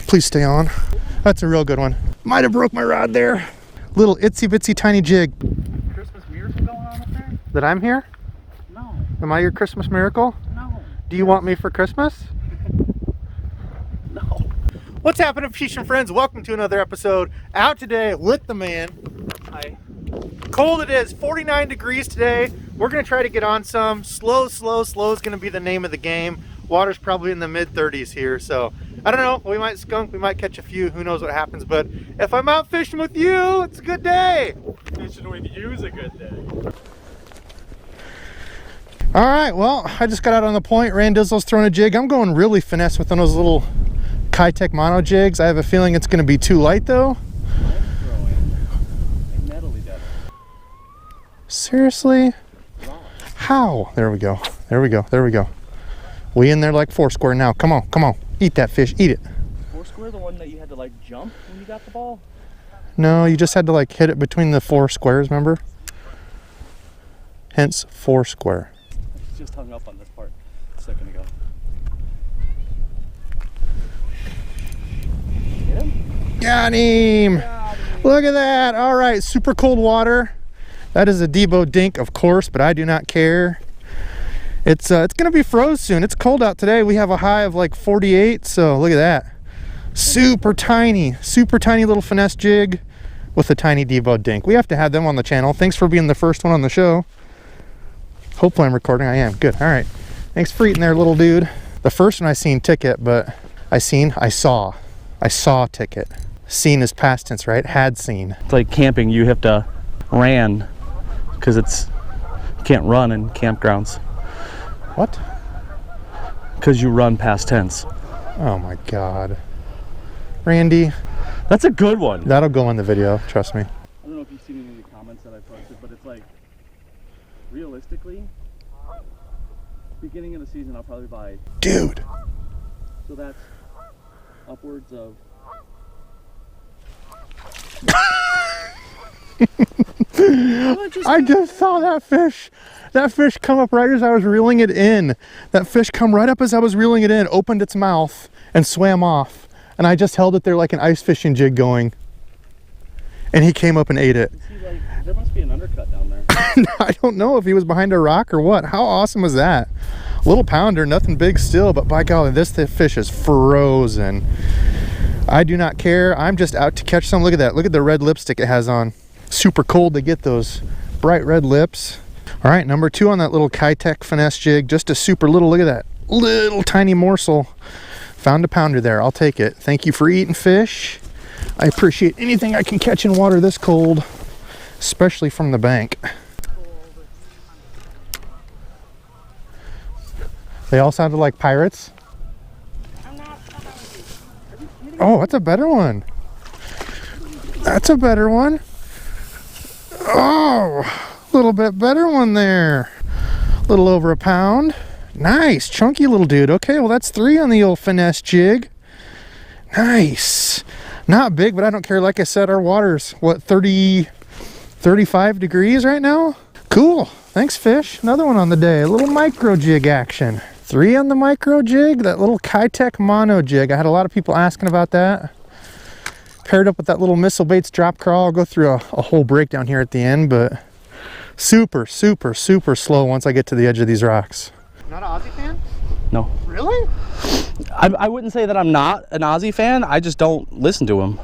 Oh, please stay on. That's a real good one. Might have broke my rod there. Little itsy bitsy tiny jig. Christmas miracle going on up there? That I'm here? No. Am I your Christmas miracle? No. Do you want me for Christmas? No. What's happening, fishing friends? Welcome to another episode. Out today with the man. Hi. Cold it is, 49 degrees today. We're gonna try to get on some. Slow is gonna be the name of the game. Water's probably in the mid 30s here, so I don't know. We might skunk, we might catch a few, who knows what happens, but if I'm out fishing with you, it's a good day. Fishing with you is a good day. All right, well, I just got out on the point. Randizzle's throwing a jig. I'm going really finesse with one of those little Kitech mono jigs. I have a feeling it's gonna be too light though. Seriously? How? There we go. There we go. There we go. We in there like Foursquare now. Come on, come on. Eat that fish. Eat it. Foursquare, the one that you had to like jump when you got the ball? No, you just had to like hit it between the four squares, remember? Hence Foursquare. I just hung up on this part a second ago. Get him? Got him! Look at that. All right, super cold water. That is a Debo dink, of course, but I do not care. It's gonna be froze soon. It's cold out today. We have a high of like 48, so look at that. Super tiny little finesse jig with a tiny Debo dink. We have to have them on the channel. Thanks for being the first one on the show. Hopefully I'm recording. I am. Good. All right. Thanks for eating there, little dude. The first one I seen ticket, but I saw ticket. Seen is past tense, right? Had seen. It's like camping. You have to ran because you can't run in campgrounds. What? Because you run past tense. Oh my God. Randy. That's a good one. That'll go in the video, trust me. I don't know if you've seen any of the comments that I posted, but it's like, realistically, beginning of the season I'll probably buy. Dude. So that's upwards of. I just saw that fish. That fish come up right as I was reeling it in. That fish come right up as I was reeling it in, opened its mouth, and swam off. And I just held it there like an ice fishing jig going. And he came up and ate it. See, like, there must be an undercut down there. I don't know if he was behind a rock or what. How awesome was that? Little pounder, nothing big still, but by golly, this fish is frozen. I do not care. I'm just out to catch some. Look at that. Look at the red lipstick it has on. Super cold to get those bright red lips. All right, number 2 on that little Kitech finesse jig. Just a super little, look at that. Little tiny morsel. Found a pounder there. I'll take it. Thank you for eating fish. I appreciate anything I can catch in water this cold, especially from the bank. They all sounded like pirates. Oh, that's a better one. That's a better one. Oh, a little bit better one there. A little over a pound. Nice, chunky little dude. Okay, well that's 3 on the old finesse jig. Nice. Not big, but I don't care. Like I said, our water's, what, 35 degrees right now? Cool. Thanks, fish. Another one on the day. A little micro jig action. 3 on the micro jig, that little Kitech mono jig. I had a lot of people asking about that. Paired up with that little Missile Baits drop crawl. I'll go through a whole breakdown here at the end, but super slow once I get to the edge of these rocks. Not an Aussie fan? No. Really? I wouldn't say that I'm not an Aussie fan. I just don't listen to him.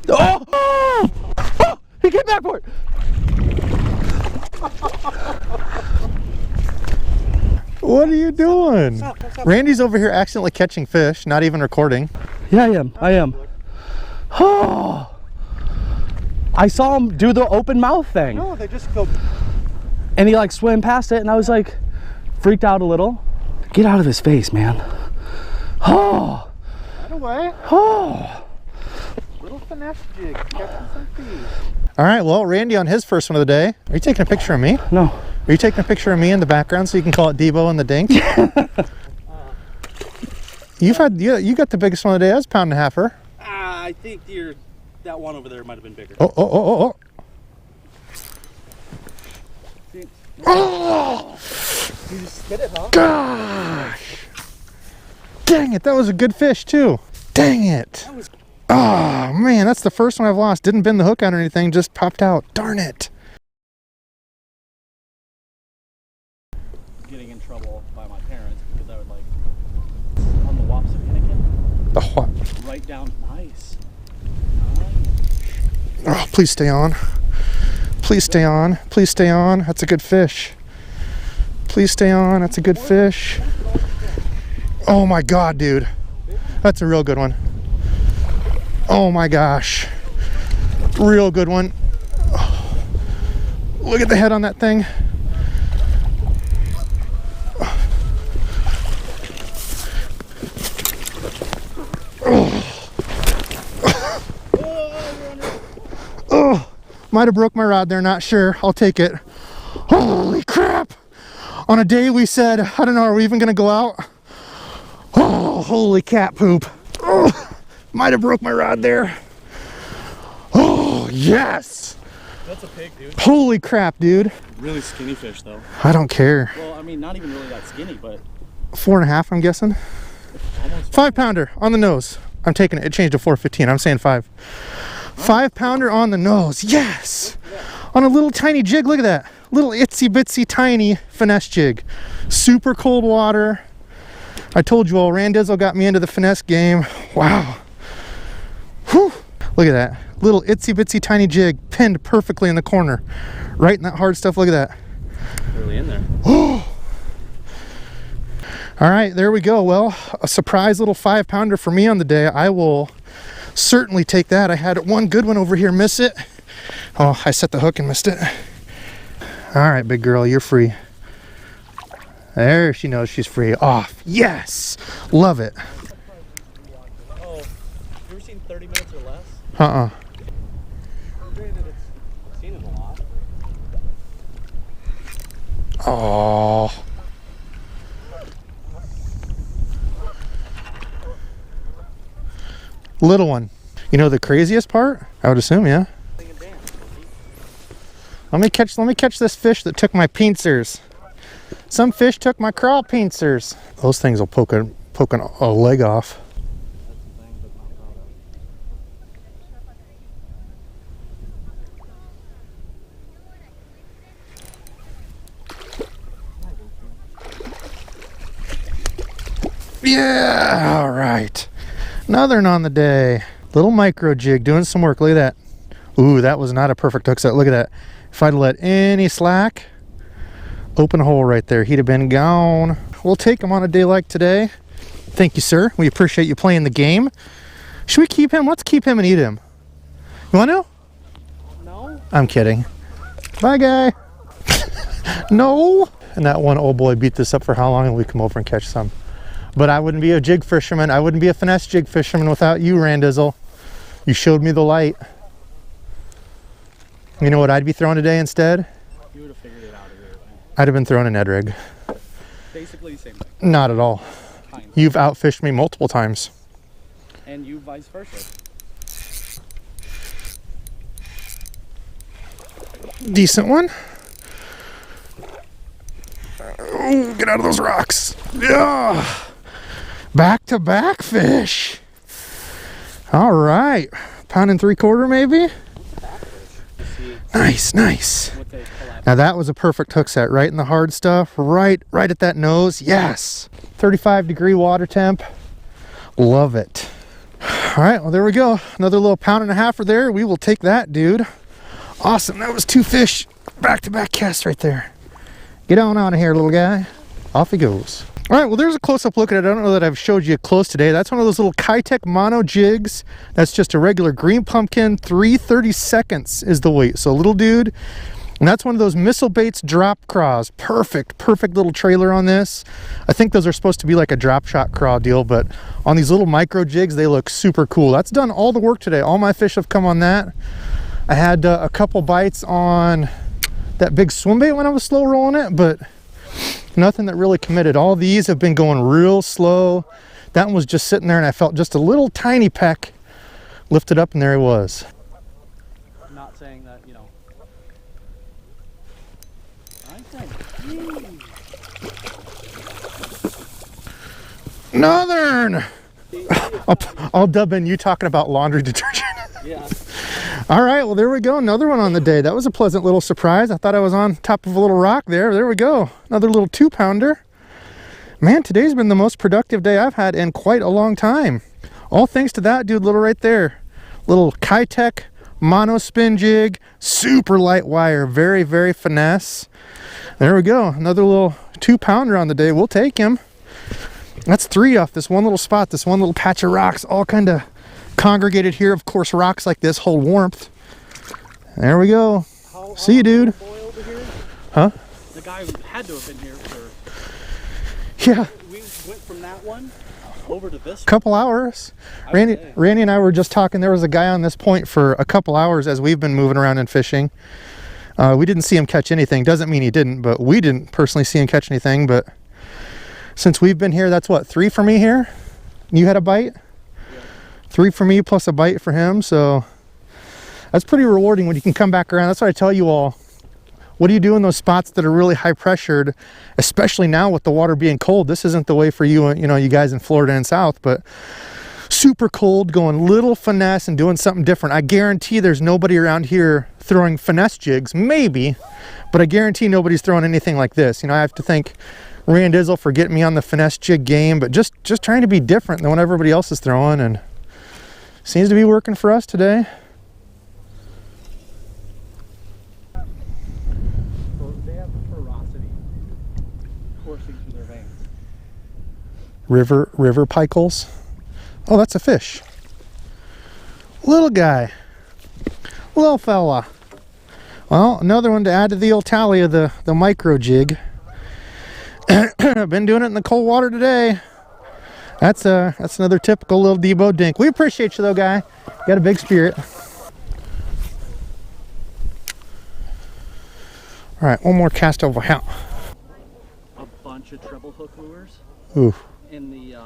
Oh! Oh! He came back for it! What are you doing? What's up? Randy's over here accidentally catching fish, not even recording. Yeah, I am. Oh! I saw him do the open mouth thing. No, they just go. And he like swam past it, and I was like, freaked out a little. Get out of his face, man. Oh! Right away. Oh! Little finesse jig, catching some fish. All right, well, Randy on his first one of the day. Are you taking a picture of me? No. Are you taking a picture of me in the background so you can call it Debo and the Dink? You got the biggest one of the day. That was a 1.5 pounder. I think that one over there might have been bigger. Oh. Oh! You just hit it, huh? Gosh! Dang it, that was a good fish too. Dang it. Oh, man, that's the first one I've lost. Didn't bend the hook on or anything, just popped out. Darn it. Getting in trouble by my parents because I would like on the Wapsipinickin. The what? Right down. Nice. Oh, please stay on. Please stay on. Please stay on. That's a good fish. Please stay on. That's a good fish. Oh my God, dude. That's a real good one. Oh my gosh. Real good one. Oh, look at the head on that thing. Oh, might have broke my rod there, not sure. I'll take it. Holy crap. On a day we said, I don't know, are we even gonna go out? Oh, holy cat poop. Oh, might have broke my rod there. Oh, yes. That's a pig, dude. Holy crap, dude. Really skinny fish, though. I don't care. Well, I mean, not even really that skinny, but 4.5, I'm guessing. almost 5 pounder on the nose. I'm taking it. It changed to 4.15. I'm saying 5. 5 pounder on the nose. Yes. On a little tiny jig. Look at that. Little itsy bitsy tiny finesse jig. Super cold water. I told you all, Randizzle got me into the finesse game. Wow. Whew. Look at that. Little itsy bitsy tiny jig pinned perfectly in the corner. Right in that hard stuff. Look at that. really in there. Oh. All right, there we go. Well, a surprise little 5 pounder for me on the day. I will certainly take that. I had one good one over here miss it. Oh, I set the hook and missed it. All right, big girl, you're free. There, she knows she's free. Off. Yes. Love it. Oh, you ever seen 30 minutes or less? Uh-uh. I've seen it a lot. Oh. Little one. You know the craziest part? I would assume, yeah. Let me catch this fish that took my pincers. Some fish took my crawl pincers. Those things will poke a leg off. Yeah, all right. Another one on the day. Little micro jig doing some work. Look at that. Ooh, that was not a perfect hook set. Look at that. If I'd let any slack, open hole right there, he'd have been gone. We'll take him on a day like today. Thank you, sir. We appreciate you playing the game. Should we keep him? Let's keep him and eat him. You want to? No. I'm kidding. Bye, guy. No. And that one old boy beat this up for how long, and we come over and catch some. But I wouldn't be a jig fisherman. I wouldn't be a finesse jig fisherman without you, Randizzle. You showed me the light. You know what I'd be throwing today instead? You would have figured it out either way. I'd have been throwing a Ned rig. Basically the same thing. Not at all. Kind. You've outfished me multiple times. And you vice versa. Decent one. Oh, get out of those rocks. Yeah. Back-to-back fish. All right. 1 3/4 maybe. Nice, nice. Now that was a perfect hook set, right in the hard stuff, right at that nose. Yes. 35-degree water temp. Love it. All right, well, there we go. Another little 1.5 there. We will take that, dude. Awesome. That was 2 fish. Back-to-back cast right there. Get on out of here, little guy. Off he goes. All right, well, there's a close-up look at it. I don't know that I've showed you close today. That's one of those little Kitech Mono jigs. That's just a regular green pumpkin. 3/32 is the weight. So little dude. And that's one of those missile baits drop craws. Perfect little trailer on this. I think those are supposed to be like a drop shot craw deal, but on these little micro jigs, they look super cool. That's done all the work today. All my fish have come on that. I had a couple bites on that big swim bait when I was slow rolling it, but nothing that really committed. All these have been going real slow. That one was just sitting there and I felt just a little tiny peck lifted up and there he was. I'm not saying that, you know. I'm saying, Northern. I'll dub in you talking about laundry detergent. Yeah. All right, well, there we go. Another one on the day. That was a pleasant little surprise. I thought I was on top of a little rock there. There we go. Another little 2-pounder. Man, today's been the most productive day I've had in quite a long time. All thanks to that dude little right there. Little Kitech mono spin jig, super light wire, very, very finesse. There we go. Another little 2-pounder on the day. We'll take him. That's 3 off this one little spot, this one little patch of rocks, all kind of congregated here. Of course, rocks like this hold warmth. There we go. See you, dude. Huh? The guy had to have been here for... Yeah. We went from that one over to this one. Couple hours. Randy and I were just talking. There was a guy on this point for a couple hours as we've been moving around and fishing. We didn't see him catch anything. Doesn't mean he didn't, but we didn't personally see him catch anything. But since we've been here, that's what, 3 for me here? You had a bite? Yeah. 3 for me plus a bite for him. So that's pretty rewarding when you can come back around. That's what I tell you all. What do you do in those spots that are really high pressured, especially now with the water being cold? This isn't the way for you, you guys in Florida and South, but super cold, going little finesse and doing something different. I guarantee there's nobody around here throwing finesse jigs, maybe, but I guarantee nobody's throwing anything like this. I have to thank Rand Dizzle for getting me on the finesse jig game, but just trying to be different than what everybody else is throwing, and seems to be working for us today. River pikels. Oh, that's a fish. Little guy. Little fella. Well, another one to add to the old tally of the micro jig. I've been doing it in the cold water today. That's another typical little Debo dink. We appreciate you though, guy. You got a big spirit. All right, one more cast over here. A bunch of treble hook lures. Ooh. In the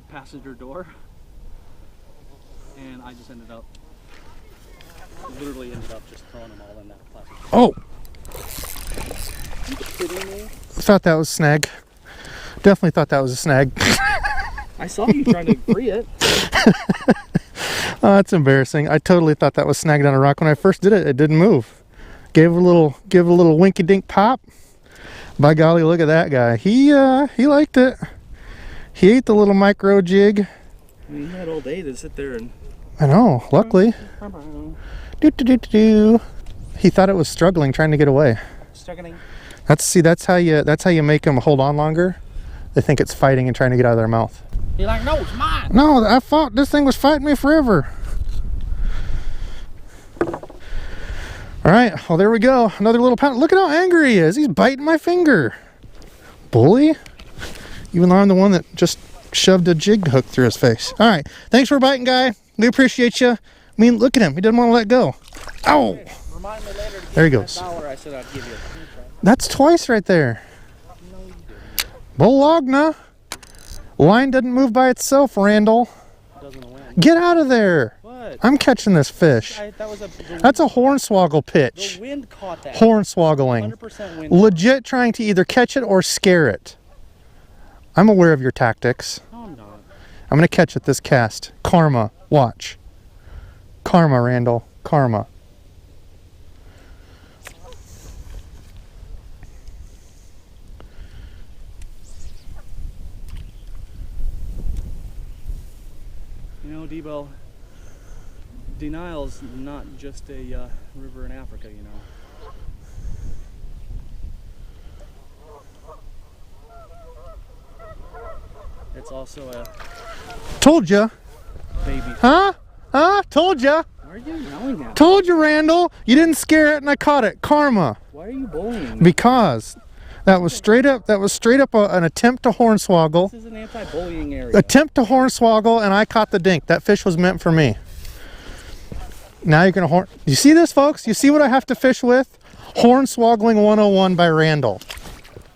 passenger door, and I just literally ended up just throwing them all in that plastic. Oh! Are you kidding me? Thought that was a snag. Definitely thought that was a snag. I saw you trying to free it. Oh, that's embarrassing. I totally thought that was snagged on a rock when I first did it. It didn't move. Give it a little winky dink pop. By golly, look at that guy. He liked it. He ate the little micro jig. I mean, he had all day to sit there and... I know, luckily. He thought it was struggling, trying to get away. Struggling. That's how you make them hold on longer. They think it's fighting and trying to get out of their mouth. You're like, no, it's mine. No, I thought this thing was fighting me forever. All right, well, there we go. Another little pound. Look at how angry he is. He's biting my finger. Bully. Even though I'm the one that just shoved a jig hook through his face. All right, thanks for biting, guy. We appreciate you. I mean, look at him. He doesn't want to let go. Ow. Remind me later to there he goes. I said I'd give you a... That's twice right there. No, you didn't. Bologna. Line doesn't move by itself, Randall. It doesn't win. Get out of there. What? I'm catching this fish. That's a hornswoggle pitch. The wind caught that. Hornswoggling. 100% wind. Legit trying to either catch it or scare it. I'm aware of your tactics. No, I'm not. I'm going to catch it this cast. Karma. Watch. Karma, Randall. Karma. You know, Debo, denial's not just a river in Africa, you know. It's also a... Told ya. Baby. Huh? Huh? Told ya. Why are you yelling at me? Told you, Randall. You didn't scare it and I caught it. Karma. Why are you bullying me? Because that was straight up an attempt to hornswoggle. This is an anti-bullying area. Attempt to hornswoggle and I caught the dink. That fish was meant for me. Now you're going to You see this, folks? You see what I have to fish with? Hornswoggling 101 by Randall.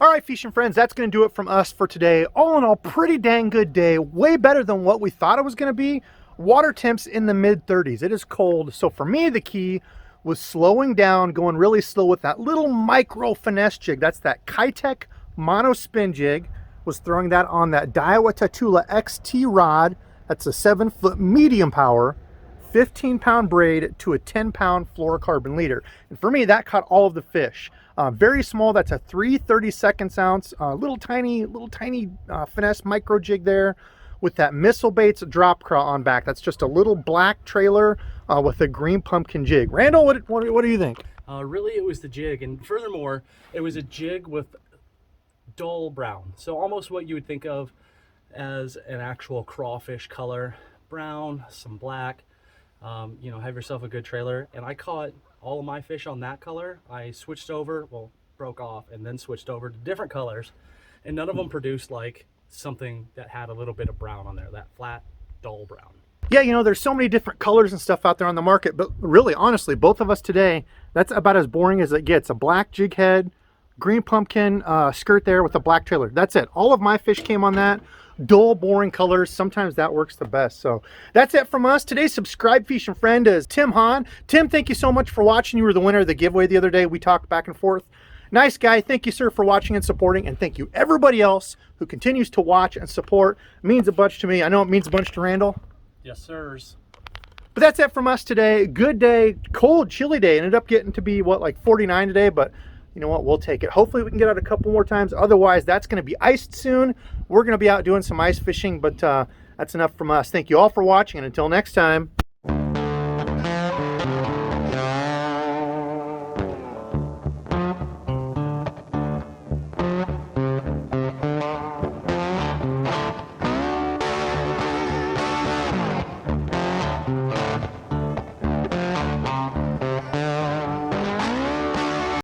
All right, fishing friends, that's going to do it from us for today. All in all, pretty dang good day. Way better than what we thought it was going to be. Water temps in the mid-30s. It is cold. So for me, the key was slowing down, going really slow with that little micro finesse jig. That's that Kitech mono spin jig. was throwing that on that Daiwa Tatula XT rod. That's a 7-foot medium power, 15-pound braid to a 10-pound fluorocarbon leader. And for me, that caught all of the fish. Very small, that's a 3/32 ounce, little tiny finesse micro jig there with that Missile Baits drop craw on back. That's just a little black trailer with a green pumpkin jig. Randall, what do you think? Really, it was the jig, and furthermore, it was a jig with dull brown. So almost what you would think of as an actual crawfish color. Brown, some black, you know, have yourself a good trailer. And I caught all of my fish on that color. I switched over, well, broke off, and then switched over to different colors, and none of them produced like something that had a little bit of brown on there, that flat, dull brown. Yeah, you know, there's so many different colors and stuff out there on the market, but really, honestly, both of us today, that's about as boring as it gets. A black jig head, green pumpkin skirt there with a black trailer. That's it. All of my fish came on that. Dull, boring colors. Sometimes that works the best. So that's it from us. Today's subscribe fishing friend is Tim Hahn. Tim, thank you so much for watching. You were the winner of the giveaway the other day. We talked back and forth. Nice guy. Thank you, sir, for watching and supporting. And thank you, everybody else who continues to watch and support. It means a bunch to me. I know it means a bunch to Randall. Yes, sirs. But that's it from us today. Good day, cold, chilly day. Ended up getting to be, what, like 49 today, but you know what, we'll take it. Hopefully we can get out a couple more times. Otherwise, that's going to be iced soon. We're going to be out doing some ice fishing, but that's enough from us. Thank you all for watching, and until next time.